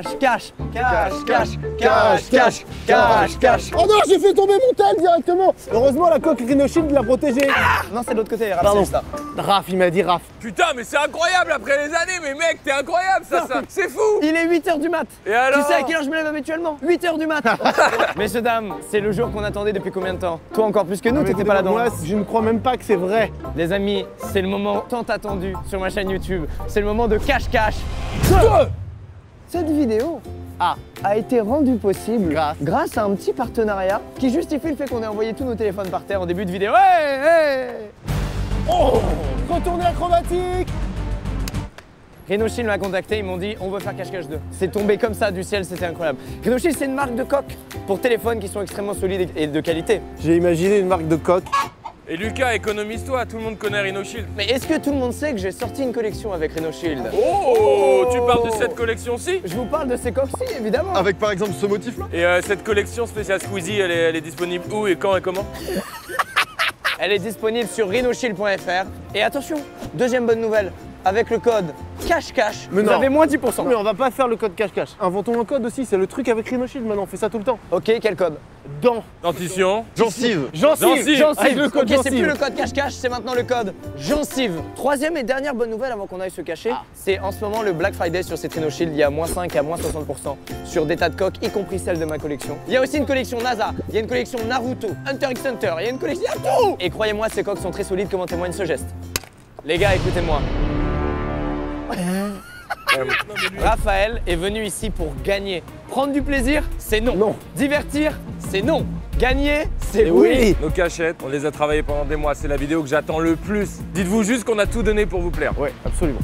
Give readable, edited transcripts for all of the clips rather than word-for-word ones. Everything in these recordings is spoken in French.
Cache, cache, cache, cache, cache, cache, cache, cache. Oh non, j'ai fait tomber mon tel directement. Heureusement, la coque Rhino Shield l'a protégé. Non, c'est de l'autre côté, Pardon. ça. Raph, il m'a dit Raph. Putain, mais c'est incroyable après les années, mais mec, t'es incroyable ça. C'est fou. Il est 8h du mat. Et alors? Tu sais à quelle heure je me lève habituellement? 8h du mat. Messieurs, dames, c'est le jour qu'on attendait depuis combien de temps? Toi encore plus que nous, t'étais pas là-dedans. Moi, je ne crois même pas que c'est vrai. Les amis, c'est le moment tant attendu sur ma chaîne YouTube. C'est le moment de cache-cache. Cette vidéo a été rendue possible grâce à un petit partenariat qui justifie le fait qu'on ait envoyé tous nos téléphones par terre en début de vidéo. Oh, retourné acrobatique. Rhino Shield m'a contacté, ils m'ont dit on veut faire cache-cache 2. C'est tombé comme ça du ciel, c'était incroyable. Rhino Shield, c'est une marque de coque pour téléphones qui sont extrêmement solides et de qualité. J'ai imaginé une marque de coque. Et Lucas, économise-toi, tout le monde connaît Rhino Shield. Mais est-ce que tout le monde sait que j'ai sorti une collection avec Rhino Shield? Oh, tu parles de cette collection-ci? Je vous parle de ces coques-ci, évidemment. Avec par exemple ce motif-là? Et cette collection spéciale Squeezie, elle est disponible où et quand et comment? Elle est disponible sur rhinoshield.fr. Et attention, deuxième bonne nouvelle, avec le code cache-cache, vous avez moins 10%. Mais on va pas faire le code cache-cache. Inventons un code aussi, c'est le truc avec Rhino Shield maintenant, on fait ça tout le temps. Ok, quel code? Dentition. Gencive. Gencive. Avec le code Ok, c'est plus gencive. le code cache-cache, c'est maintenant le code gencive. Troisième et dernière bonne nouvelle avant qu'on aille se cacher, c'est en ce moment le Black Friday sur ces Rhino Shield. Il y a moins 5 à moins 60% sur des tas de coques, y compris celle de ma collection. Il y a aussi une collection NASA, il y a une collection Naruto, Hunter x Hunter, il y a une collection, il y a tout. Et croyez-moi, ces coques sont très solides comme en témoigne ce geste. Les gars, écoutez-moi. Raphaël est venu ici pour gagner. Prendre du plaisir, c'est non. Non. Divertir, c'est non. Gagner, c'est oui. Nos cachettes, on les a travaillées pendant des mois, c'est la vidéo que j'attends le plus. Dites-vous juste qu'on a tout donné pour vous plaire. Ouais, absolument.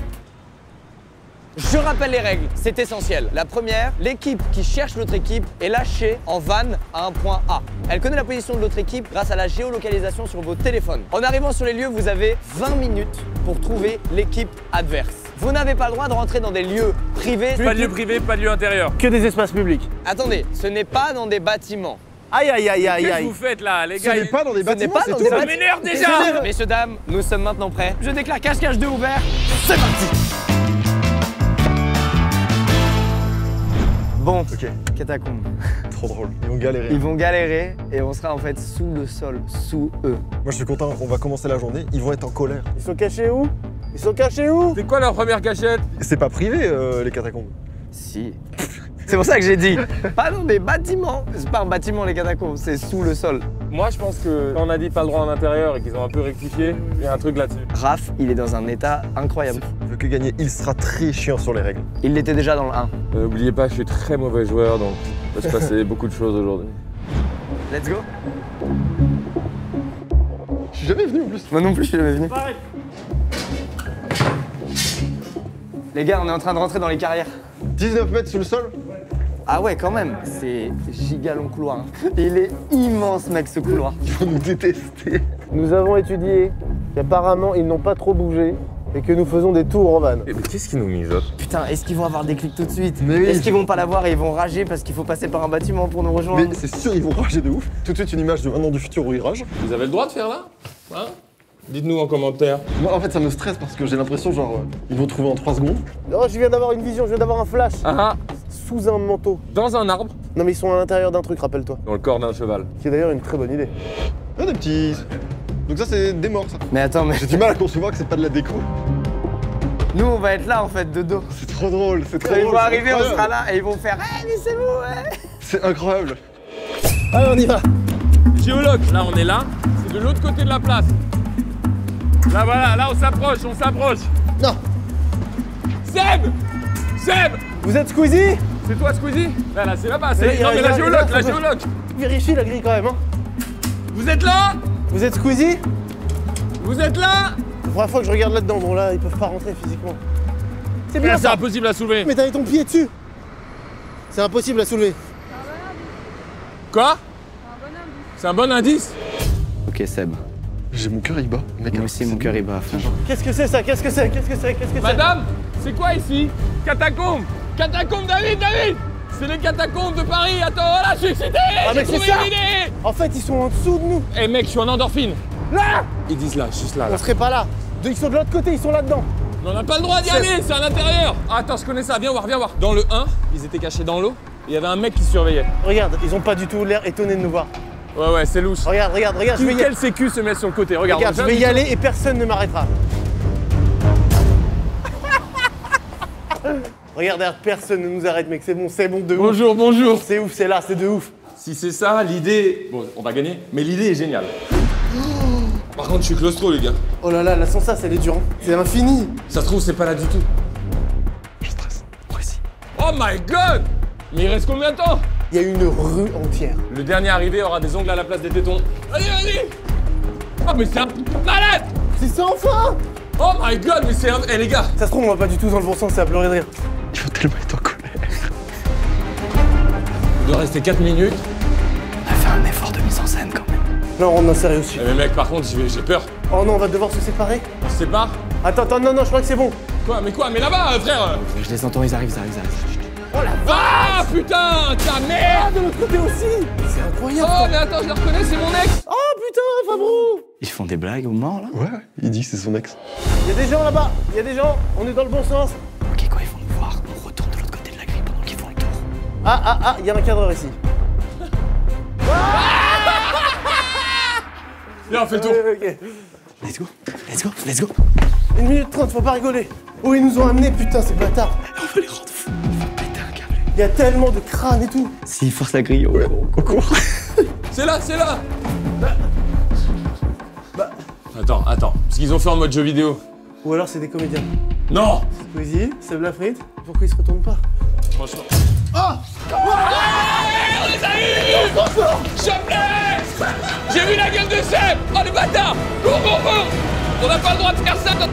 Je rappelle les règles, c'est essentiel. La première, l'équipe qui cherche l'autre équipe est lâchée en van à un point A. Elle connaît la position de l'autre équipe grâce à la géolocalisation sur vos téléphones. En arrivant sur les lieux, vous avez 20 minutes pour trouver l'équipe adverse. Vous n'avez pas le droit de rentrer dans des lieux privés. Pas de lieu privé, pas de lieu intérieur. Que des espaces publics. Attendez, ce n'est pas dans des bâtiments. Aïe aïe aïe aïe Qu'est-ce que aïe. vous faites là, les Ce gars? n'est pas dans des Ce n'est bâtiments, pas c'est dans tout. des Ça bâtiments. m'énerve déjà. Messieurs, dames, nous sommes maintenant prêts. Je déclare cache-cache 2 ouvert. C'est parti. Bon, Ok, catacombes. trop drôle. Ils vont galérer. Ils vont galérer et on sera en fait sous le sol, sous eux. Moi je suis content, on va commencer la journée, ils vont être en colère. Ils sont cachés où? Ils sont cachés où? C'est quoi leur première cachette? C'est pas privé les catacombes. Si. C'est pour ça que j'ai dit, pas dans des bâtiments. C'est pas un bâtiment les catacombes, c'est sous le sol. Moi je pense que quand on a dit pas le droit en intérieur et qu'ils ont un peu rectifié, il y a un truc là-dessus. Raph, il est dans un état incroyable. Il veut que gagner, il sera très chiant sur les règles. Il l'était déjà dans le 1. N'oubliez pas, je suis très mauvais joueur donc il va se passer beaucoup de choses aujourd'hui. Let's go. Je suis jamais venu en plus. Moi non plus, je suis jamais venu. Les gars, on est en train de rentrer dans les carrières. 19 mètres sous le sol. Ah ouais, quand même. C'est giga long couloir. Il est immense, mec, ce couloir. Ils vont nous détester. Nous avons étudié qu'apparemment ils n'ont pas trop bougé et que nous faisons des tours en van. Mais qu'est-ce qui nous mijote? Putain, est-ce qu'ils vont avoir des clics tout de suite? Mais oui. Est-ce qu'ils vont pas l'avoir et ils vont rager parce qu'il faut passer par un bâtiment pour nous rejoindre? Mais c'est sûr, ils vont rager de ouf. Tout de suite une image de 1 an du futur où ils ragent. Vous avez le droit de faire là? Hein? Dites-nous en commentaire. Moi en fait ça me stresse parce que j'ai l'impression genre ils vont trouver en 3 secondes. Oh, je viens d'avoir une vision, je viens d'avoir un flash. Ah ah, Sous un manteau. dans un arbre, Non mais ils sont à l'intérieur d'un truc, rappelle-toi. dans le corps d'un cheval. Qui est d'ailleurs une très bonne idée. Ah des petits. Donc ça c'est des morts ça. Mais attends, mais J'ai du mal à concevoir que c'est pas de la déco. nous on va être là en fait de dos. C'est trop drôle, c'est trop Quand ils drôle. vont c'est arriver, on incroyable. sera là et ils vont faire hey, mais c'est vous, ouais. C'est incroyable. Allez, on y va. Géologue, là on est là, c'est de l'autre côté de la place. Là voilà, là on s'approche, on s'approche. Non. Seb! Seb! Vous êtes Squeezie? C'est toi Squeezie? Là c'est là-bas, Oui, c'est... Non mais il y la a- géologue, il y la a- géologue! Vérifie la grille quand même, hein. Vous êtes là? Vous êtes Squeezie? Vous êtes là? C'est la première fois que je regarde là-dedans, bon là ils peuvent pas rentrer physiquement. C'est bien C'est ça. impossible à soulever. Mais t'avais ton pied dessus. C'est impossible à soulever. Quoi? C'est un bon indice? Ok Seb, J'ai mon cœur il bat. Mec, moi aussi mon cœur il bat. Qu'est-ce que c'est ça? Qu'est-ce que c'est? Qu'est-ce que c'est? Qu'est-ce que c'est? Madame, c'est quoi ici? Catacombes! Catacombes David! C'est les catacombes de Paris! Attends, voilà, je suis excité! Ah, J'ai mais c'est trouvé ça! une idée! En fait ils sont en dessous de nous. Eh mec, je suis en endorphine! Là! Ils disent là, juste là. On serait pas là. Ils sont de l'autre côté, ils sont là-dedans. Mais on n'a pas le droit d'y aller, c'est à l'intérieur. Ah, attends, je connais ça, viens voir, viens voir. Dans le 1, ils étaient cachés dans l'eau. Il y avait un mec qui surveillait. Regarde, ils ont pas du tout l'air étonnés de nous voir. Ouais, ouais, c'est louche. Regarde, je vais y aller. Quel sécu se met sur le côté? Regarde, Regarde, je vais y aller et personne ne m'arrêtera. Regarde, personne ne nous arrête, mec. C'est bon, de ouf. Bonjour, bonjour. C'est ouf, c'est là, c'est de ouf. Si c'est ça, l'idée... Bon, on va gagner, mais l'idée est géniale. Par contre, je suis claustro, les gars. Oh là là, la sensation, elle est dure. C'est infini. Ça se trouve, c'est pas là du tout. Je stresse. Moi aussi. Oh my god! Mais il reste combien de temps? Il y a une rue entière. Le dernier arrivé aura des ongles à la place des tétons. Allez, allez! Oh, mais c'est un malade! C'est ça enfin! Oh my god, mais c'est un... Eh les gars! Ça se trouve, on va pas du tout dans le bon sens, ça va pleurer de rire. Il faut tellement être en colère. Il doit rester 4 minutes. On a fait un effort de mise en scène quand même. Non, on en sérieux aussi. Eh mais mec, par contre, j'ai peur. Oh non, on va devoir se séparer. On se sépare? Attends, non, je crois que c'est bon. Quoi? Mais là-bas, frère! Je les entends, ils arrivent. Oh la Ah putain, ta merde! de l'autre côté aussi. C'est incroyable. Oh mais attends, je le reconnais, c'est mon ex! Oh putain, Fabrou. Ils font des blagues au mort là? Ouais, il dit que c'est son ex. Il y a des gens là-bas, on est dans le bon sens. Ok, quand ils vont nous voir, on retourne de l'autre côté de la grille pendant qu'ils font le tour. Ah, il y a un cadreur ici. Viens, on fait le tour. Ok. Let's go. 1 minute 30, faut pas rigoler. Oh, ils nous ont amenés, putain, ces bâtards. On va les rendre fous, on va péter un câble. Il y a tellement de crânes et tout. S'ils forcent la grille, on court. C'est là! Attends, parce qu'ils ont fait en mode jeu vidéo. Ou alors c'est des comédiens. Non! Squeezie, Seb Lafrite, pourquoi ils se retournent pas? Franchement. Ah! On les a eu! Chope-les! J'ai vu la gueule de Seb! Oh le bâtard! Cours! On n'a pas le droit de faire ça dans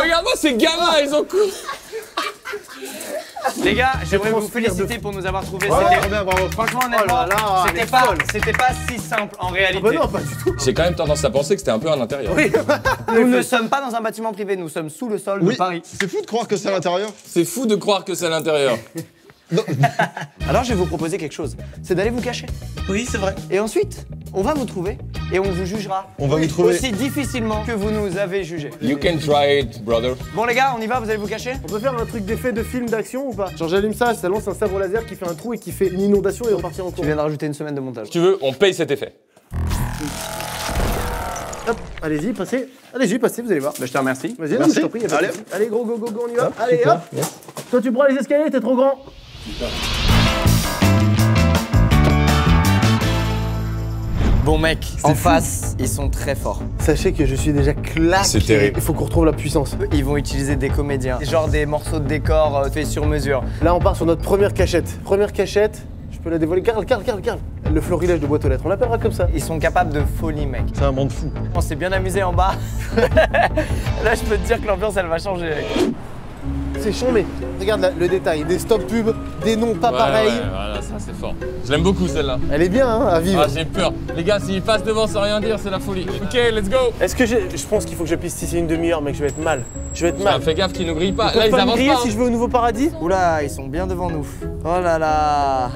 Regarde-moi ces gamins, ils ont couru! Les gars, j'aimerais vous transpire de féliciter pour nous avoir trouvés. Ouais, C'était- trop bien, bravo. Franchement, Oh là honnêtement, là, c'était elle est pas, folle. c'était pas si simple en réalité. Bah non, pas du tout. J'ai quand même tendance à penser que c'était un peu à l'intérieur. Oui. Nous ne sommes pas dans un bâtiment privé, nous sommes sous le sol de Oui, Paris. c'est fou de croire que c'est à l'intérieur. C'est fou de croire que c'est à l'intérieur. Alors je vais vous proposer quelque chose, c'est d'aller vous cacher. Oui, c'est vrai. Et ensuite, on va vous trouver et on vous jugera. On va vous trouver. Aussi difficilement que vous nous avez jugés. You can try it, brother. Bon les gars, on y va, vous allez vous cacher? On peut faire un truc d'effet de film d'action ou pas? Genre j'allume ça lance un sabre laser qui fait un trou et qui fait une inondation et on partira en Tu cours. viens de rajouter une semaine de montage. Si tu veux, on paye cet effet. Hop, allez-y, passez, vous allez voir. Bah, je te remercie. Vas-y, Merci. je t'en prie, y a pas de Allez. souci. Allez, go, on y va. Hop, Allez, super, hop. yes. Toi, tu prends les escaliers, t'es trop grand. Bon mec, en face, ils sont très forts. Sachez que je suis déjà claqué. C'est terrible. Il faut qu'on retrouve la puissance. Ils vont utiliser des comédiens, genre des morceaux de décor faits sur mesure. Là, on part sur notre première cachette. Première cachette, je peux la dévoiler. Carl. Le florilège de boîte aux lettres, on l'appellera comme ça. Ils sont capables de folie mec. C'est un monde fou. On s'est bien amusé en bas. Là, je peux te dire que l'ambiance, elle va changer. Mec. C'est chiant, mais regarde là, le détail. Des stop pubs, des noms pas pareils. Ouais, voilà, ça c'est fort. Je l'aime beaucoup celle-là. Elle est bien, hein, à vivre. Ah, j'ai peur. Les gars, s'ils passent devant sans rien dire, c'est la folie. Ok, let's go. Est-ce que je pense qu'il faut que je piste ici une demi-heure, mec, je vais être mal. Ah, fais gaffe qu'ils nous grillent pas. Ils Là, peuvent ils pas me avancent griller pas. si je vais au nouveau paradis? Oula, ils sont bien devant nous. Oh là là.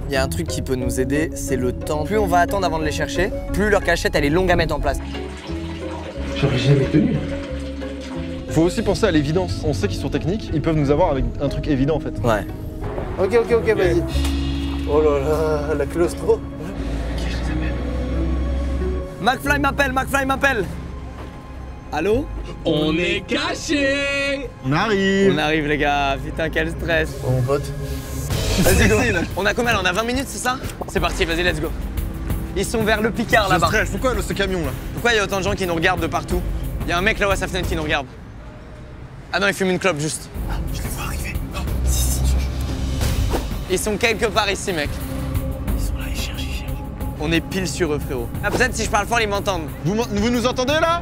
Il y a un truc qui peut nous aider, c'est le temps. Plus on va attendre avant de les chercher, plus leur cachette elle est longue à mettre en place. J'aurais jamais tenu. Faut aussi penser à l'évidence. On sait qu'ils sont techniques, ils peuvent nous avoir avec un truc évident en fait. Ouais. Ok, vas-y. Oh là là, la claustro. McFly m'appelle. Allô? On est cachés. On arrive. On arrive les gars, putain quel stress. Oh, mon pote. Vas-y go. On a combien là? On a 20 minutes c'est ça? C'est parti, vas-y let's go. Ils sont vers le Picard là-bas. Stress. Pourquoi ce camion là? Pourquoi il y a autant de gens qui nous regardent de partout? Il y a un mec là-haut à sa fenêtre qui nous regarde. Ah non, il fume une clope juste. Je les vois arriver. Si. Ils sont quelque part ici, mec. Ils sont là, ils cherchent. On est pile sur eux, frérot. Ah, peut-être si je parle fort, ils m'entendent. Vous nous entendez là?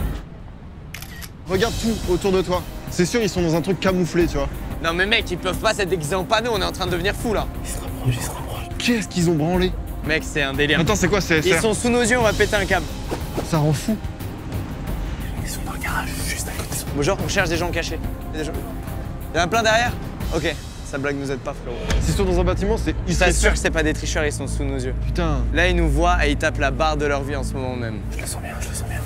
Regarde tout autour de toi. C'est sûr, ils sont dans un truc camouflé, tu vois. Non mais mec, ils peuvent pas s'être déguisés en panneau, on est en train de devenir fous là. Ils se rapprochent. Qu'est-ce qu'ils ont branlé? Mec, c'est un délire. Attends, c'est quoi CSR? Ils sont sous nos yeux, on va péter un câble. Ça rend fou. Ils sont dans le garage, juste à côté. Bonjour, on cherche des gens cachés. Il y en a plein derrière? Ok, sa blague nous aide pas, frérot. S'ils sont dans un bâtiment, c'est. Je t'assure que c'est pas des tricheurs, ils sont sous nos yeux. Putain. Là, ils nous voient et ils tapent la barre de leur vie en ce moment même. Je le sens bien, je le sens bien.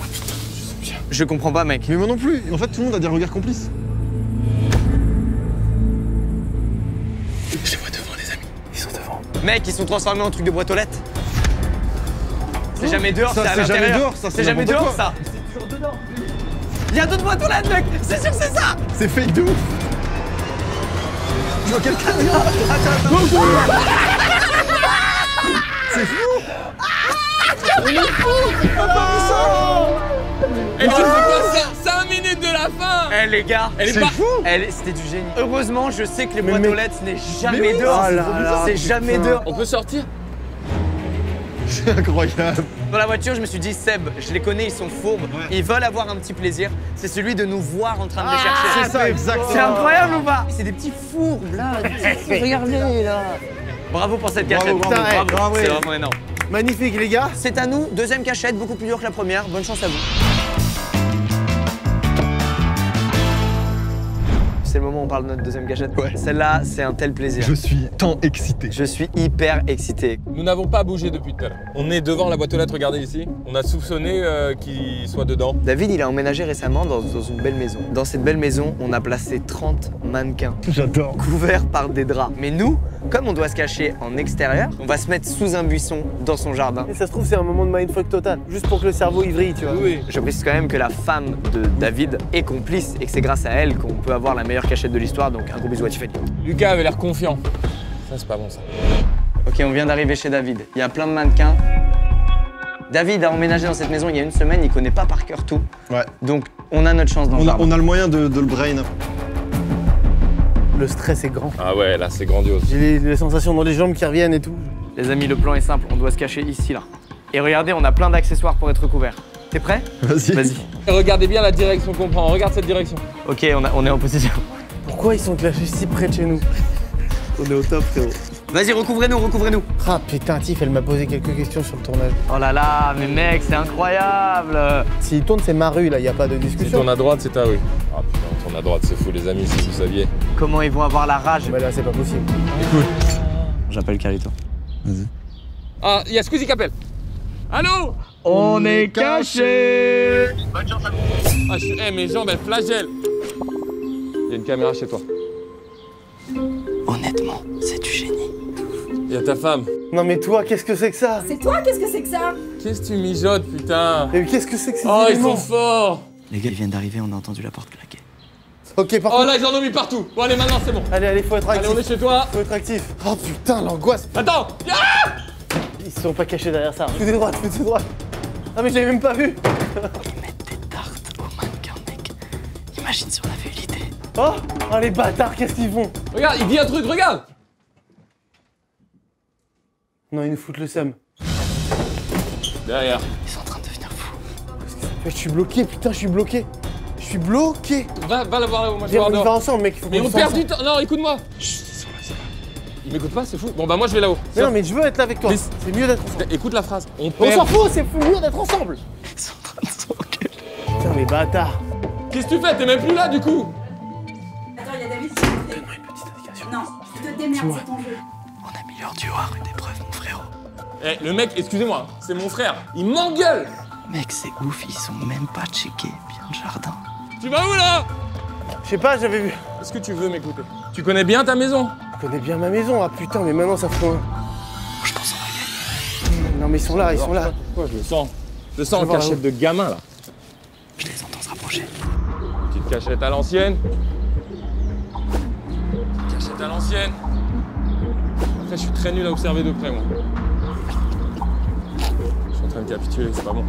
Je comprends pas, mec. Mais moi non plus. En fait, tout le monde a des regards complices. Je les vois devant, les amis. Ils sont devant. Mec, ils sont transformés en truc de boîte aux lettres. C'est jamais dehors, ça, c'est à c'est jamais l'intérieur. dehors, ça, C'est jamais dehors, n'importe quoi. ça. C'est toujours dedans. Il y a d'autres boîtes aux lettres, mec. C'est sûr que c'est ça. C'est fake de ouf. Je vois quelqu'un. Attends. C'est fou. Et tu fais quoi 5 minutes de la fin. Eh les gars, C'est fou. c'était du génie. Heureusement, je sais que les boîtes aux lettres, ce n'est jamais oui, dehors. oh là là, C'est jamais putain. dehors. On peut sortir? C'est incroyable. Dans la voiture, je me suis dit, Seb, je les connais, ils sont fourbes. Ouais. Ils veulent avoir un petit plaisir. C'est celui de nous voir en train de les chercher. C'est ça, exactement. C'est incroyable ou pas? C'est des petits fourbes là. Regardez là. Bravo pour cette cachette. Bravo, bravo, bravo. C'est vraiment énorme. Magnifique, les gars. C'est à nous, deuxième cachette, beaucoup plus dure que la première. Bonne chance à vous. C'est le moment où on parle de notre deuxième cachette. Ouais. Celle-là, c'est un tel plaisir. Je suis tant excité. Je suis hyper excité. Nous n'avons pas bougé depuis tout à l'heure. On est devant la boîte aux lettres, regardez ici. On a soupçonné qu'il soit dedans. David, il a emménagé récemment dans une belle maison. Dans cette belle maison, on a placé 30 mannequins J'adore. couverts par des draps. Mais nous, comme on doit se cacher en extérieur, on va se mettre sous un buisson dans son jardin. Et ça se trouve, c'est un moment de mindfuck total. Juste pour que le cerveau il vrille, tu vois. Oui. Je précise quand même que la femme de David est complice et que c'est grâce à elle qu'on peut avoir la meilleure cachette de l'histoire, donc un gros bisou à Tiffany. Lucas avait l'air confiant. Ça, c'est pas bon ça. Ok, on vient d'arriver chez David. Il y a plein de mannequins. David a emménagé dans cette maison il y a une semaine, il connaît pas par cœur tout. Ouais. Donc on a notre chance dans le jardin. On a le moyen de le brain. Le stress est grand. Ah ouais, là, c'est grandiose. J'ai les sensations dans les jambes qui reviennent et tout. Les amis, le plan est simple, on doit se cacher ici, là. Et regardez, on a plein d'accessoires pour être couverts. T'es prêt? Vas-y. Vas-y. Regardez bien la direction qu'on prend. Regarde cette direction. Ok, on est en position. Pourquoi ils sont clashés si près de chez nous? On est au top, frérot. Vas-y, recouvrez-nous, recouvrez-nous. Ah putain, Tiff, elle m'a posé quelques questions sur le tournage. Oh là là, mais mec, c'est incroyable. S'il tourne, c'est ma rue, là, y a pas de Si discussion. tourne à droite, c'est ta rue. Ah putain, on tourne à droite, c'est fou les amis, si vous saviez. Comment ils vont avoir la rage? Mais là, c'est pas possible. J'appelle Carlito. Ah, il y a Squeezie qui appelle. Allô? On est cachés. Ah, mes jambes, elles flagellent. Il y a une caméra chez toi. Honnêtement, c'est du génie. Il y a ta femme. Non mais toi, qu'est-ce que c'est que ça? C'est toi, qu'est-ce que c'est que ça? Qu'est-ce que tu mijotes, putain? Mais qu'est-ce que c'est que ces Oh, ils éléments? sont forts. Les gars, ils viennent d'arriver, on a entendu la porte claquer. Ok, par Oh contre... là, ils en ont mis partout. Bon, allez, maintenant, c'est bon. Allez, faut être Allez, actif. on est chez toi. Faut être actif. Oh putain, l'angoisse. Attends. Ah Ils se sont pas cachés derrière ça. Tout droit, tout droit. Ah mais je l'avais même pas vu. Ils mettent des tartes aux mannequins, mec. Imagine si on avait eu l'idée. Oh les bâtards, qu'est-ce qu'ils font? Regarde, il dit un truc, regarde. Non, ils nous foutent le seum. Derrière. Ils sont en train de devenir fous. Je suis bloqué, putain, je suis bloqué. Je suis bloqué. Va la voir là-haut, moi je vais Viens, voir on y va dehors. ensemble, mec. Faut Mais qu'on on soit perd ensemble. du temps. Non, écoute-moi. Il m'écoute pas, c'est fou. Bon, bah, moi je vais là-haut. Mais non, mais je veux être là avec toi. Mais- C'est mieux d'être ensemble. Écoute la phrase. On On perd. s'en fout, c'est mieux d'être ensemble. Ils sont en train de se moquer. Putain, les bâtards. Qu'est-ce que tu fais? T'es même plus là du coup. Attends, il y a David qui me fait. Non, tu te démerdes, c'est ton jeu. On améliore du à rude épreuve, mon frérot. Eh, le mec, excusez-moi, c'est mon frère. Il m'engueule. Mec, c'est ouf, ils ont même pas checké bien le jardin. Tu vas où là? Je sais pas, j'avais vu. Est-ce que tu veux m'écouter? Tu connais bien ta maison? Je connais bien ma maison. Ah putain, mais maintenant ça fout. Je pense qu'on va gagner. Non, mais ils sont là, ils sont là. Pourquoi je le sens? Je le sens en voir cachette de gamin là. Je les entends se rapprocher. Petite cachette à l'ancienne. Cachette à l'ancienne. Après, je suis très nul à observer de près, moi. Je suis en train de capituler, c'est pas bon.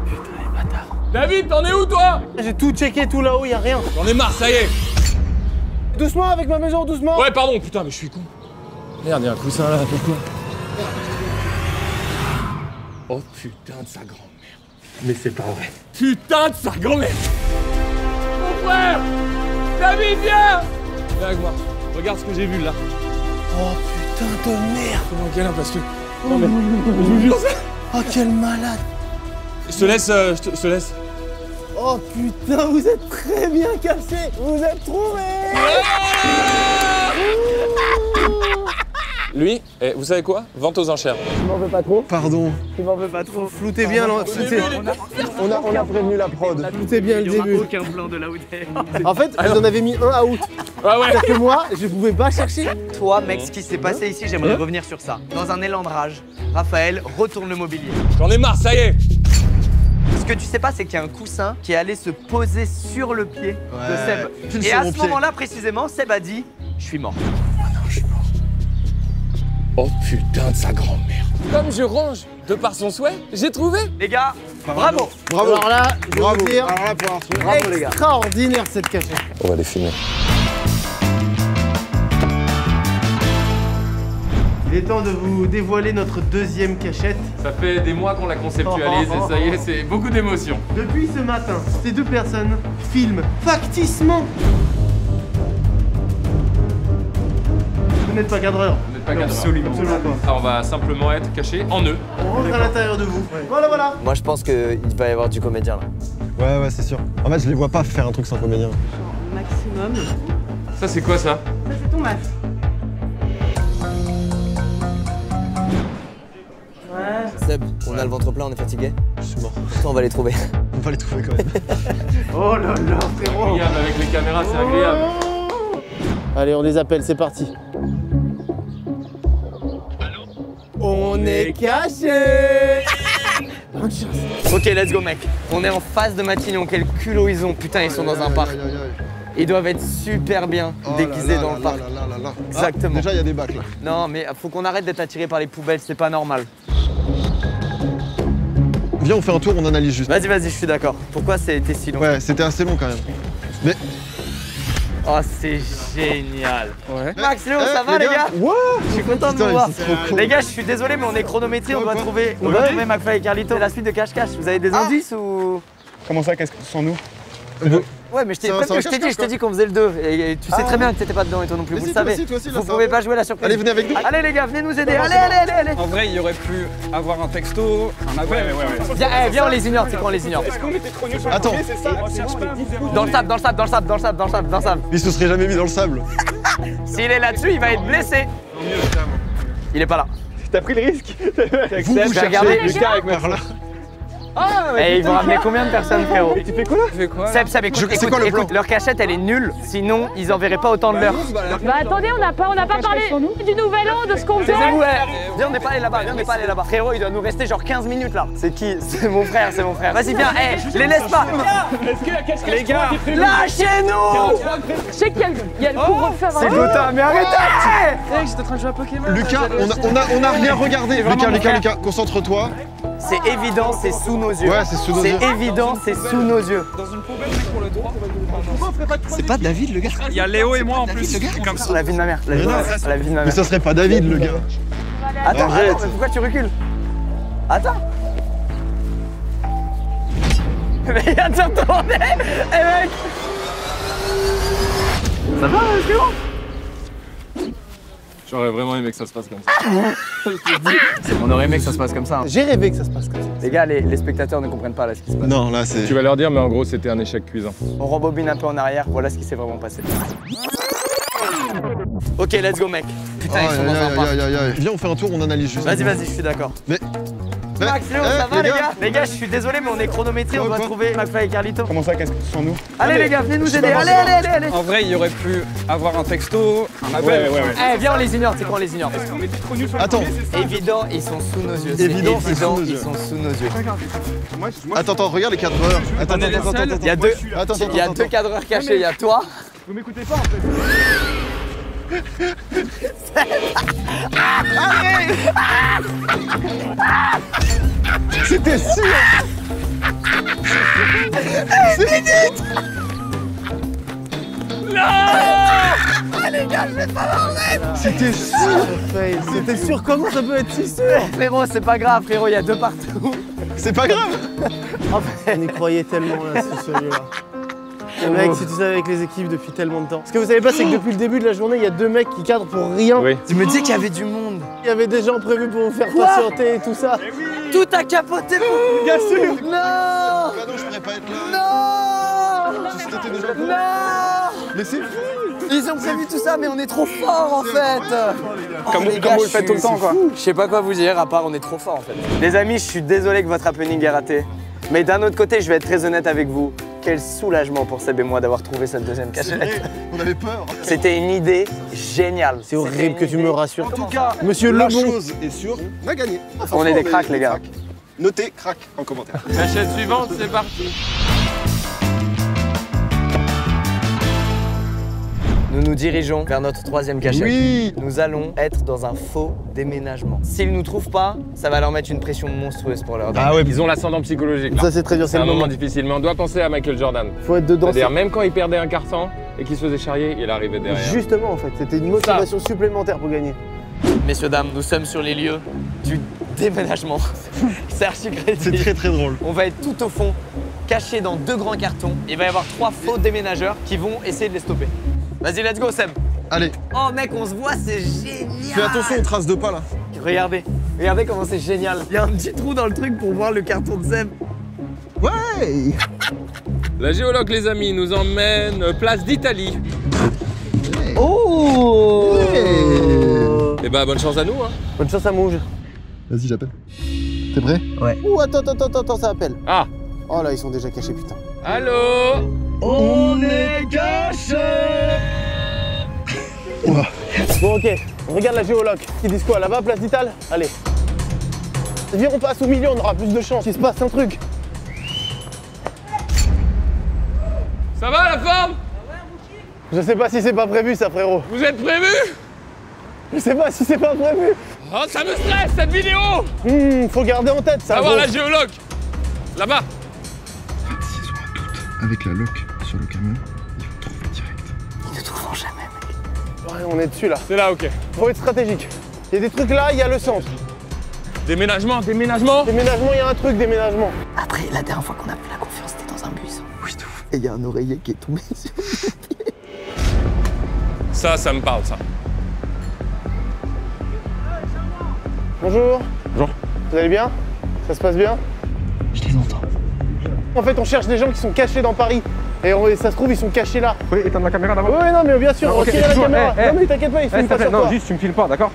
Putain, les bâtards. David, t'en es où toi? J'ai tout checké, tout là-haut, y a rien. J'en ai marre, ça y est. Doucement avec ma maison, doucement. Ouais, pardon, putain, mais je suis con. Merde, y'a un coussin là, pourquoi? Oh putain de sa grand-mère. Mais c'est pas vrai. Putain de sa grand-mère. Mon frère! David, viens! Viens avec moi. Regarde ce que j'ai vu là. Oh putain de merde. Comment qu'elle a parce que. Non mais. Je vous jure ça. Oh quel malade. Je te laisse, je te laisse. Oh putain, vous êtes très bien caché. Vous êtes trouvés. Lui, et vous savez quoi? Vente aux enchères. Tu m'en veux pas trop? Pardon. Tu m'en veux pas trop? Floutez bien, on a prévenu la prod. Floutez bien le début. Aucun plan de là où t'es. En fait, vous en avez mis un out. Ah ouais. C'est-à-dire que moi, je pouvais pas chercher. Toi, mec, ce qui s'est passé ici, j'aimerais revenir sur ça. Dans un élan de rage, Raphaël retourne le mobilier. J'en ai marre, ça y est. Ce que tu sais pas, c'est qu'il y a un coussin qui est allé se poser sur le pied de Seb. Pile Et sur à mon ce pied. moment-là, précisément, Seb a dit « Je suis mort ». Oh putain de sa grand-mère. Comme je range de par son souhait, j'ai trouvé. Les gars, bravo. Bravo. Alors là, je vais Bravo. vous dire, Alors là, pour avoir trouvé. Bravo, les gars. extraordinaire cette cachette. On va les filmer. Il est temps de vous dévoiler notre deuxième cachette. Ça fait des mois qu'on la conceptualise et ça y est, c'est beaucoup d'émotions. Depuis ce matin, ces deux personnes filment facticement. Vous n'êtes pas cadreur. Vous n'êtes pas cadreur. Absolument. Absolument pas. Ah, on va simplement être caché en eux. On rentre à l'intérieur de vous. Voilà, voilà. Moi, je pense qu'il va y avoir du comédien là. Ouais, c'est sûr. En fait, je les vois pas faire un truc sans comédien. Maximum. Ça, c'est quoi ça? Ça, c'est ton masque. Ouais. Seb, on a le ventre plein, on est fatigué. Je suis mort. On va les trouver. On va les trouver quand même. Oh là là, frérot. Agréable avec les caméras, c'est agréable. Allez, on les appelle, c'est parti. On est cachés. Bonne chance. Ok, let's go, mec. On est en face de Matignon. Quel culot ils ont. Putain, ils sont dans un parc. Ils doivent être super bien déguisés dans le parc. Exactement. Ah, déjà, il y a des bacs là. Non, mais faut qu'on arrête d'être attiré par les poubelles, c'est pas normal. Viens, on fait un tour, on analyse juste. Vas-y, vas-y, je suis d'accord. Pourquoi c'était si long? Ouais, c'était assez long quand même. Mais. Oh, c'est génial. Ouais. Max, Léo, ça va, les gars? Ouais. Je suis content de Putain, vous voir. ils sont trop cool. Les gars, je suis désolé, mais on est chronométré, on doit trouver McFly et Carlito. C'est la suite de cache-cache. Vous avez des indices ou? Comment ça, qu'est-ce que sans nous? Ouais, mais je t'ai C'est un prévenu, je t'ai dit qu'on faisait le 2. Et tu sais très bien que t'étais pas dedans et toi non plus, Mais vous si, le savez. toi aussi, là, Vous ça pouvez va. pas jouer la surprise. Allez, venez avec nous. Allez, les gars, venez nous aider. Allez, allez, allez, allez. En vrai, il aurait pu avoir un texto, un appel. Ouais. Viens, viens, on les ignore, c'est quoi, on les ignore. Est-ce qu'on était trop nuls sur Attends. c'est ça? Dans le sable, dans le sable, dans le sable, dans le sable, dans le sable, dans le sable. Il se serait jamais mis dans le sable. S'il est là-dessus, il va être blessé. Il est pas là. T'as pris le risque? Vous J'ai regardé. Lucas avec Par là. Et ils vont ramener combien de personnes, frérot? Tu fais quoi là? Tu fais quoi? Seb, écoute, C'est écoute, quoi le écoute, plan leur cachette elle est nulle, sinon ils enverraient pas autant de leurs. Bah attendez, on n'a pas parlé du nouvel an, de ce qu'on faisait. Taisez-vous, viens, on n'est pas allé là-bas, viens, on n'est pas allé là-bas. Frérot, il doit nous rester genre 15 minutes là. C'est qui? C'est mon frère, c'est mon frère. Vas-y, viens, les laisse pas. Est-ce que la casquette les gars? Lâchez-nous! Je sais qu'il y a le couvre-feu avant. C'est Gotham, mais arrêtez! J'étais en train de jouer à Pokémon. Lucas, on a rien regardé. Lucas, concentre-toi. C'est évident, c'est sous nos yeux. Ouais, c'est sous nos yeux. C'est évident, c'est sous nos yeux. Dans une poubelle, mec, pour le 3. C'est pas David le gars? Il y a Léo et moi en plus. Comme ça. La vie de ma mère. La vie de ma Mais mère. ça serait pas David, le gars. Attends, Arrête. mais pourquoi tu recules? Attends. Mais il vient de se retourner. Eh mec. Ça va, frérot? J'aurais vraiment aimé que ça se passe comme ça. On aurait aimé que ça se passe comme ça. J'ai rêvé que ça se passe comme ça. Les gars, les spectateurs ne comprennent pas là ce qui se passe. Non, là, c'est. Tu vas leur dire, mais en gros, c'était un échec cuisant. On rembobine un peu en arrière, voilà ce qui s'est vraiment passé. Ok, let's go mec. Putain, ils sont dans un parc. Viens, on fait un tour, on analyse juste. Vas-y, vas-y, je suis d'accord. Mais. Max, Léo, ça va les gars? Les gars, je suis désolé, mais on est chronométré, on doit trouver McFly et Carlito. Comment ça, qu'est-ce que sans nous? Allez les gars, venez nous aider. Allez, allez, allez, allez. En vrai, il aurait pu avoir un texto, un appel. Ouais. Eh, viens, on les ignore, c'est quoi, on les ignore? On était trop nuls sur Attends. Évident, ils sont sous nos yeux. Évident, c'est évident, sous nos ils yeux. sont sous nos yeux. Attends, regarde les cadreurs. Attends. Il y a deux cadreurs cachés, il y a toi. Vous m'écoutez pas en fait. C'était sûr. C'était sûr. C'était sûr, comment ça peut être si sûr? Frérot, c'est pas grave, frérot, il y a deux partout. C'est pas grave. On y croyait tellement là, ce sérieux-là. Et mec, si tu savais avec les équipes depuis tellement de temps. Ce que vous savez pas, c'est que depuis le début de la journée, il y a deux mecs qui cadrent pour rien. Oui. Tu me dis qu'il y avait du monde. Il y avait des gens prévus pour vous faire patienter et tout ça. Tout a capoté pour... Bien sûr. Non. Bah non, je pourrais pas être là. Non. C'était déjà Non. Mais c'est fou. Ils ont prévu tout ça, mais on est trop fort en fait. Comme vous le faites tout le temps, quoi. Je sais pas quoi vous dire, à part on est trop fort en fait. Les amis, je suis désolé que votre happening est raté. Mais d'un autre côté, je vais être très honnête avec vous. Quel soulagement pour Seb et moi d'avoir trouvé cette deuxième cachette. On avait peur. C'était une idée géniale. C'est horrible que tu me rassures. En tout cas, Monsieur la Lebon. chose est sûre, on a gagné. On est des cracks, les gars. cracks. Notez crack en commentaire. Cachette suivante, c'est parti. Nous nous dirigeons vers notre troisième cachette. Oui. Nous allons être dans un faux déménagement. S'ils nous trouvent pas, ça va leur mettre une pression monstrueuse pour leur dire. Ah ouais, ils ont l'ascendant psychologique. là. Ça c'est très dur, C'est c'est un le moment moment. difficile, mais on doit penser à Michael Jordan. Faut être dedans. C'est-à-dire, même quand il perdait un carton et qu'il se faisait charrier, il arrivait derrière. Justement en fait, c'était une motivation supplémentaire pour gagner. Messieurs, dames, nous sommes sur les lieux du déménagement. C'est archi crédible. C'est très très drôle. On va être tout au fond, cachés dans 2 grands cartons. Il va y avoir 3 faux déménageurs qui vont essayer de les stopper. Vas-y, let's go, Seb. Allez, Oh mec, on se voit, c'est génial. fais attention aux traces de pas là. Regardez, regardez comment c'est génial. Il y a un petit trou dans le truc pour voir le carton de Seb. Ouais. La géologue, les amis, nous emmène place d'Italie. Oh Et bah, bonne chance à nous, hein. Bonne chance à Mouge. Vas-y, j'appelle. T'es prêt? Ouh, attends, ça appelle. Ah, Oh là, ils sont déjà cachés, putain. allô. On est cachés. Bon, ok, on regarde la géologue. Ils disent quoi là-bas, place d'Ital? Allez. Viens, on passe au milieu, on aura plus de chance. Il se passe un truc. Ça va la forme? Je sais pas si c'est pas prévu, ça, frérot. Vous êtes prévus? Je sais pas si c'est pas prévu. Oh, ça me stresse cette vidéo! Faut garder en tête ça. Va voir gros. la géologue! Là-bas! S'ils ont un doute avec la lock sur le camion, ils vont trouver direct. Ils ne trouveront jamais, mec. Ouais, on est dessus là. C'est là, ok. Faut être stratégique. Il y a des trucs là, il y a le centre. Déménagement, déménagement! Déménagement, il y a un truc, déménagement. Après, la dernière fois qu'on a pris la confiance, c'était dans un bus. Oui, de ouf. Et il y a un oreiller qui est tombé sur le pied. Ça me parle, ça. Bonjour. Bonjour. Vous allez bien? Ça se passe bien? Je les entends. En fait, on cherche des gens qui sont cachés dans Paris. Et ça se trouve, ils sont cachés là. Oui, éteindre ma caméra d'abord. Oui, non, mais bien sûr, Ah, ok, retirez la excuse-moi, caméra. eh, Non, mais t'inquiète pas, ils filment pas sur non, toi. juste tu me filmes pas, d'accord?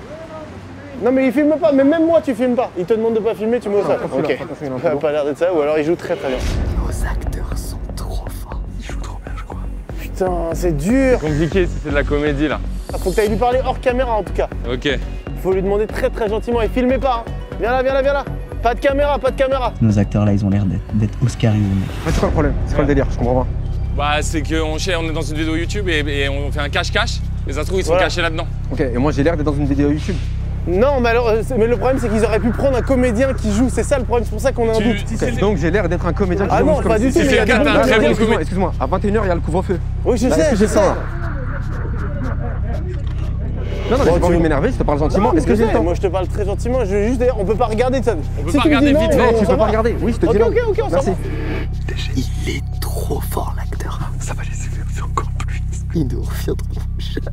Non, mais ils filment pas, mais même moi, tu filmes pas. Ils te demandent de pas filmer, tu me ça. Ok. Ça a pas l'air d'être ça, ou alors ils jouent très très bien. Nos acteurs sont trop forts. Ils jouent trop bien, je crois. Putain, c'est dur. Compliqué si c'est de la comédie là. Faut que t'ailles lui parler hors caméra en tout cas. Ok. Faut lui demander très très gentiment et filmez pas. Hein. Viens là, viens là, viens là. Pas de caméra, pas de caméra. Nos acteurs là, ils ont l'air d'être oscarisés, mec. C'est quoi le problème? C'est quoi le délire? Je comprends pas. Bah, c'est qu'on est dans une vidéo YouTube et on fait un cache-cache. Et ça se trouve, ils sont Voilà. cachés là-dedans. Ok, et moi j'ai l'air d'être dans une vidéo YouTube. Non, mais, alors, mais le problème c'est qu'ils auraient pu prendre un comédien qui joue. C'est ça le problème, c'est pour ça qu'on a un doute. Ok, donc j'ai l'air d'être un comédien qui Ah joue non, comme pas si- du tout. Si mais il y a c'est le des cas, bons t'as un très comédiens. bon Excuse-moi, à 21h il y a le couvre-feu. Oui, je Là, sais, est-ce que je j'ai le sais. temps là? Non, mais j'ai Bon, pas envie tu- de m'énerver, je te parle gentiment. Non, Est-ce que je j'ai le sais, temps? Moi je te parle très gentiment, je veux juste dire, on peut pas regarder ça. On peut Si pas tu me regarder dis vite non, Non, on tu s'en peux pas va. regarder. Oui, je te dis Ok, non. ok, ok, on s'en Merci. va. Il est trop fort, l'acteur. Ça va les énerver encore plus. Il nous reviendra jamais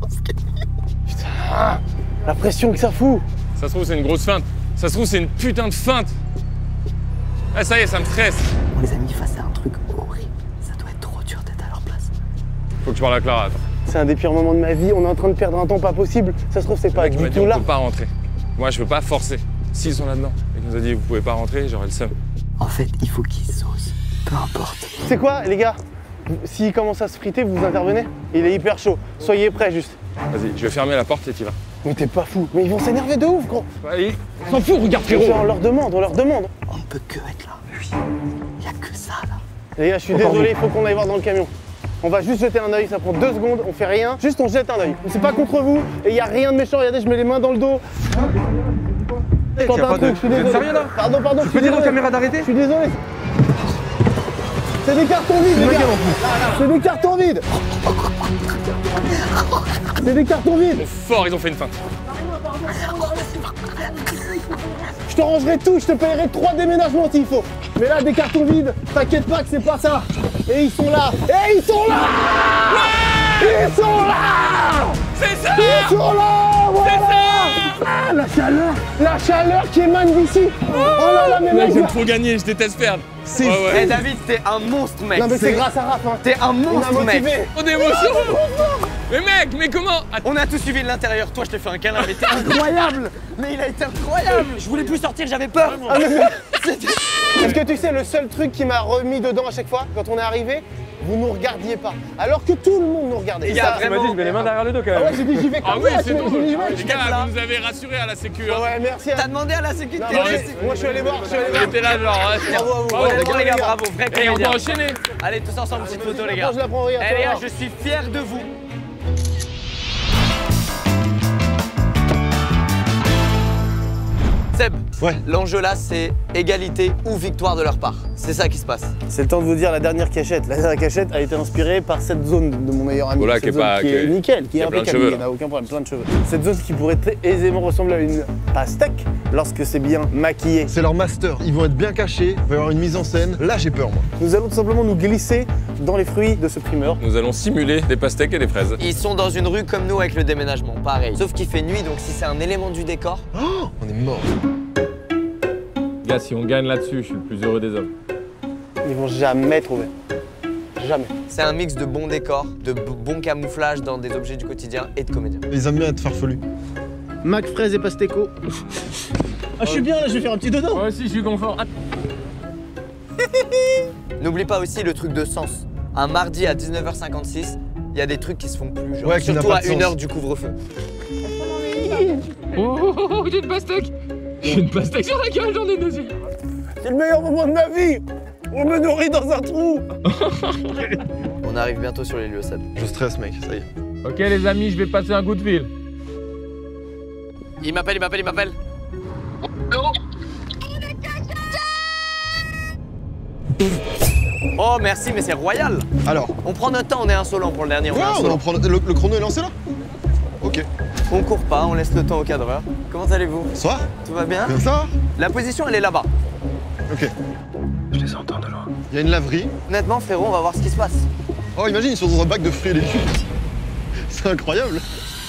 dans ce camion. La pression que ça fout. Ça se trouve, c'est une grosse feinte. Ça se trouve, c'est une putain de feinte. Ah, ça y est, ça me stresse. On les a mis face à un truc horrible. Ça doit être trop dur d'être à leur place. Faut que je parle à Clara. Attends. C'est un des pires moments de ma vie, on est en train de perdre un temps pas possible. Ça se trouve, c'est pas Il m'a du dit, tout on là. peut pas rentrer. Moi, je peux pas forcer. S'ils sont là-dedans et qu'on nous a dit, vous pouvez pas rentrer, j'aurais le seum. En fait, il faut qu'ils osent. Peu importe. C'est quoi, les gars? S'il commence à se friter, vous intervenez? Il est hyper chaud. Soyez prêts, juste. Vas-y, je vais fermer la porte et t'y vas. Mais t'es pas fou. Mais ils vont s'énerver de ouf, gros. Allez, on s'en fout, regarde, On frérot. leur demande, on leur demande. On ne peut que être là. Oui. Il n'y a que ça, là. Les gars, je suis désolé, il faut qu'on aille voir dans le camion. On va juste jeter un œil, ça prend 2 secondes, on fait rien, juste on jette un œil. C'est pas contre vous, et il y a rien de méchant, regardez, je mets les mains dans le dos. Je tente un truc, je suis Vous êtes désolé. sérieux là? Pardon, je Tu suis peux dire aux désolé. caméras d'arrêter? Je suis désolé. C'est des cartons vides, les gars. C'est des cartons vides. C'est des cartons vides. Fort, ils ont fait une feinte. Je te rangerai tout, je te paierai 3 déménagements s'il faut. Mais là, des cartons vides, t'inquiète pas que c'est pas ça. Et ils sont là. Et ils sont là. Ils sont là. C'est ça! Ils sont là. Voilà. Ah, la chaleur qui émane d'ici. Oh là là, mais Mec, mec. il me faut gagner, je déteste perdre. C'est Ouais, ouais. Eh David, t'es un monstre, mec. Non mais c'est grâce à Raph, hein. T'es un Il m'a monstre, mec. motivé. Trop d'émotion! Mais mec, mais comment? On a tout suivi de l'intérieur. Toi, je te fais un câlin, mais t'es incroyable. Mais il a été incroyable. Je voulais plus sortir, j'avais peur. Est-ce que tu sais, le seul truc qui m'a remis dedans à chaque fois, quand on est arrivé, vous nous regardiez pas. Alors que tout le monde nous regardait. Il y a vraiment... je mets les mains derrière le dos quand même. Ah ouais, j'ai dit j'y vais comme Ah oui, ça, c'est drôle. j'y vais. Les gars, vous nous avez rassuré à la sécu. Hein. Ouais, merci. T'as demandé à la sécurité. Non, moi, je suis allé voir, J'étais là, genre. Bravo à vous. Honnêtement, les gars, bravo. Vrai Et on comédien. va enchaîner. Allez, tous ensemble, petite photo, les gars. Attends, je la prends, regarde. Eh les gars, toi, je suis fier de vous. Seb, Ouais. l'enjeu là, c'est égalité ou victoire de leur part. C'est ça qui se passe. C'est le temps de vous dire la dernière cachette. La dernière cachette a été inspirée par cette zone de mon meilleur ami. Voilà, Cette qui est zone pas- qui est qui- nickel, qui est qui a plein de impeccable. cheveux, Il n'y a aucun problème, plein de cheveux. Cette zone qui pourrait très aisément ressembler à une pastèque lorsque c'est bien maquillé. C'est leur master. Ils vont être bien cachés. Il va y avoir une mise en scène. Là, j'ai peur, moi. Nous allons tout simplement nous glisser dans les fruits de ce primeur. Nous allons simuler des pastèques et des fraises. Ils sont dans une rue comme nous avec le déménagement, pareil. Sauf qu'il fait nuit, donc si c'est un élément du décor, Oh, on est mort. Gars, si on gagne là-dessus, je suis le plus heureux des hommes. Ils vont jamais trouver. Jamais. c'est un mix de bons décors, de bons camouflages dans des objets du quotidien et de comédiens. Ils aiment bien être farfelus. Mac, fraise et pastèco. Ah, je suis bien là, je vais faire un petit dodo. Moi aussi, je suis confort. N'oublie pas aussi le truc de sens. Un mardi à 19h56, il y a des trucs qui se font plus, genre, Ouais, qui n'a surtout pas à de 1 sens. heure du couvre-feu. Oh, j'ai une pastèque. J'ai une pastèque sur la gueule, j'en ai deux yeux. C'est le meilleur moment de ma vie. On me nourrit dans un trou. On arrive bientôt sur les lieux, Seb. Je stresse, mec, ça y est. Ok, les amis, je vais passer un coup de fil. Il m'appelle. Oh merci, mais c'est royal. Alors, On prend notre temps, on est insolent pour le dernier. On est ouais, on insolent. en prend... le chrono est lancé là? Ok. On court pas, on laisse le temps au cadreur. Comment allez-vous? Bonsoir. Tout va bien? Bien ça? La position, elle est là-bas. Ok. Je les entends de loin. Il y a une laverie. Honnêtement, frérot, on va voir ce qui se passe. Oh, imagine, ils sont dans un bac de fruits et légumes. C'est incroyable.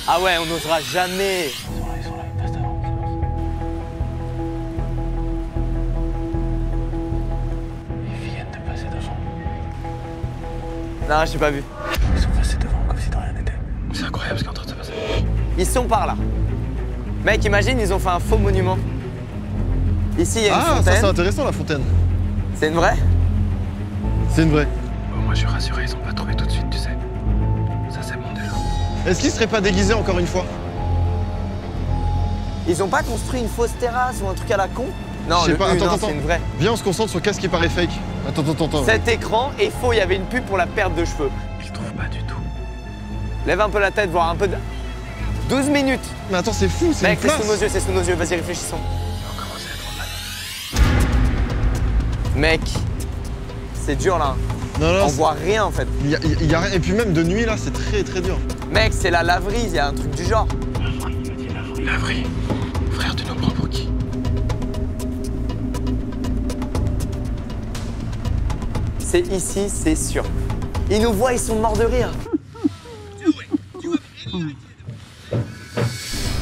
Ah ouais, on n'osera jamais. Ils viennent de passer devant. Non, j'ai pas vu. Ils sont passés devant comme si de rien n'était. C'est incroyable ce qui est en train de se passer. Ils sont par là. Mec, imagine, ils ont fait un faux monument. Ici, il y a une Ah, ça fontaine. c'est intéressant la fontaine. C'est une vraie? C'est une vraie. Bon, moi, je suis rassuré, ils ont pas trouvé tout de suite, tu sais. Ça, c'est bon déjà. Est-ce qu'ils seraient pas déguisés encore une fois? Ils ont pas construit une fausse terrasse ou un truc à la con? Non, Je sais le pas, U, attends, non, attends. c'est une vraie. Viens, on se concentre sur qu'est-ce qui paraît fake. Attends. Cet écran est faux, il y avait une pub pour la perte de cheveux. Je trouve pas du tout. Lève un peu la tête, voir un peu de... 12 minutes. Mais attends, c'est fou, c'est une Mec, c'est place. sous nos yeux, vas-y, réfléchissons. On va commencer à être en mal. Mec, c'est dur là. Non, On voit rien en fait. y a rien. Et puis même de nuit là, c'est très très dur. Mec, c'est la laverie, il y a un truc du genre. Laverie. Frère, tu nous prends pour qui? C'est ici, c'est sûr. Ils nous voient, ils sont morts de rire.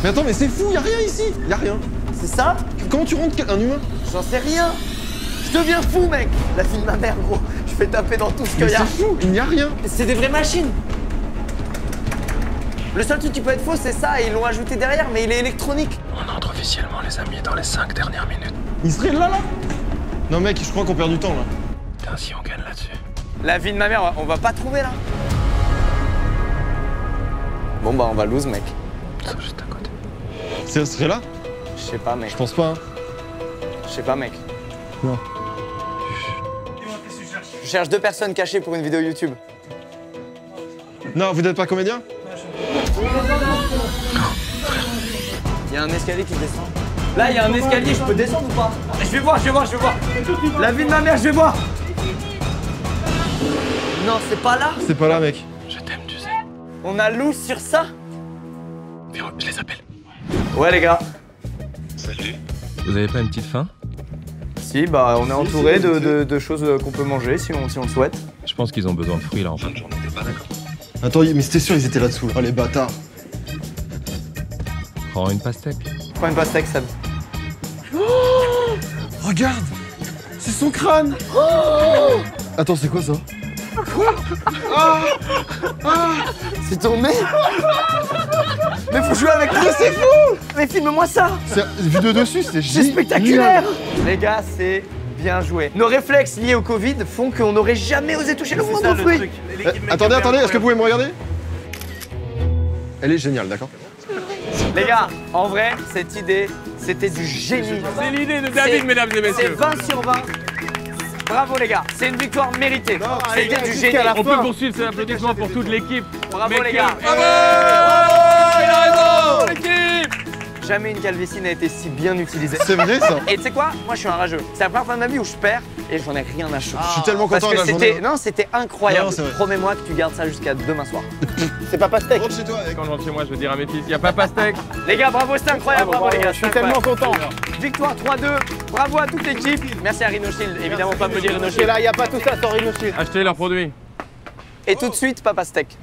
Mais attends, mais c'est fou, y a rien ici. Y a rien. C'est ça? Comment tu rentres un humain? J'en sais rien. Je deviens fou, mec. La fille de ma mère, gros. Je fais taper dans tout ce qu'il Mais y a. c'est fou, il n'y a rien. C'est des vraies machines. Le seul truc qui peut être faux, c'est ça, et ils l'ont ajouté derrière, mais il est électronique. On entre officiellement, les amis, dans les 5 dernières minutes. Il serait là. Non mec, je crois qu'on perd du temps là. Putain, si on gagne là-dessus. La vie de ma mère, on va pas trouver là. Bon bah on va lose, mec. Ça, juste à côté. Ça serait là? Je sais pas, mec. Je pense pas. Hein. Je sais pas, mec. Non. Je cherche 2 personnes cachées pour une vidéo YouTube. Non, vous n'êtes pas comédien? Il y a un escalier qui descend. Là, il y a un escalier, je peux descendre ou pas? Je vais voir. La vie de ma mère, je vais voir. Non, c'est pas là. C'est pas là, mec. Je t'aime, tu sais. On a loose sur ça. Viens, je les appelle. Ouais, les gars. Vous avez pas une petite faim? Si, bah on est entouré de choses qu'on peut manger si on le souhaite. Je pense qu'ils ont besoin de fruits là en fin de journée, t'es pas d'accord? Attends, mais c'était sûr, ils étaient là-dessous. Oh les bâtards. Prends une pastèque. Prends une pastèque, Seb. Regarde, c'est son crâne. Attends, c'est quoi ça? C'est ton nez. Mais faut jouer avec nous, c'est fou. Mais filme-moi ça. Vu de dessus, c'est C'est spectaculaire. Les gars, c'est bien joué. Nos réflexes liés au Covid font qu'on n'aurait jamais osé toucher le moindre fruit. Attendez, est-ce que vous pouvez me regarder? Elle est géniale, d'accord? Les gars, en vrai, cette idée, c'était du génie. C'est l'idée de David, mesdames et C'est messieurs. 20 sur 20. Bravo les gars, c'est une victoire méritée. C'était du génie. On peut poursuivre ces applaudissements pour toute l'équipe. Bravo les gars. Bravo! Il a raison, l'équipe! Jamais une calvitie n'a été si bien utilisée. C'est vrai ça? Et tu sais quoi? Moi je suis un rageux. C'est la première fois de ma vie où je perds et j'en ai rien à foutre. Je suis tellement Parce content de que la journée. c'était incroyable. Non, c'est vrai. Promets-moi que tu gardes ça jusqu'à demain soir. C'est pas steak. Rentre chez toi avec. Quand je rentre chez moi, je vais dire à mes fils, il n'y a pas steak. Les gars, bravo, c'était incroyable. Bravo les gars, Je suis tellement content. Victoire 3-2. Bravo à toute l'équipe. Merci à Rhino Shield. Évidemment pas me dire Rhino Et Shield. là, y a pas tout ça sans Rhino Shield. Achetez leurs produits. Et tout de suite, Papa Steak.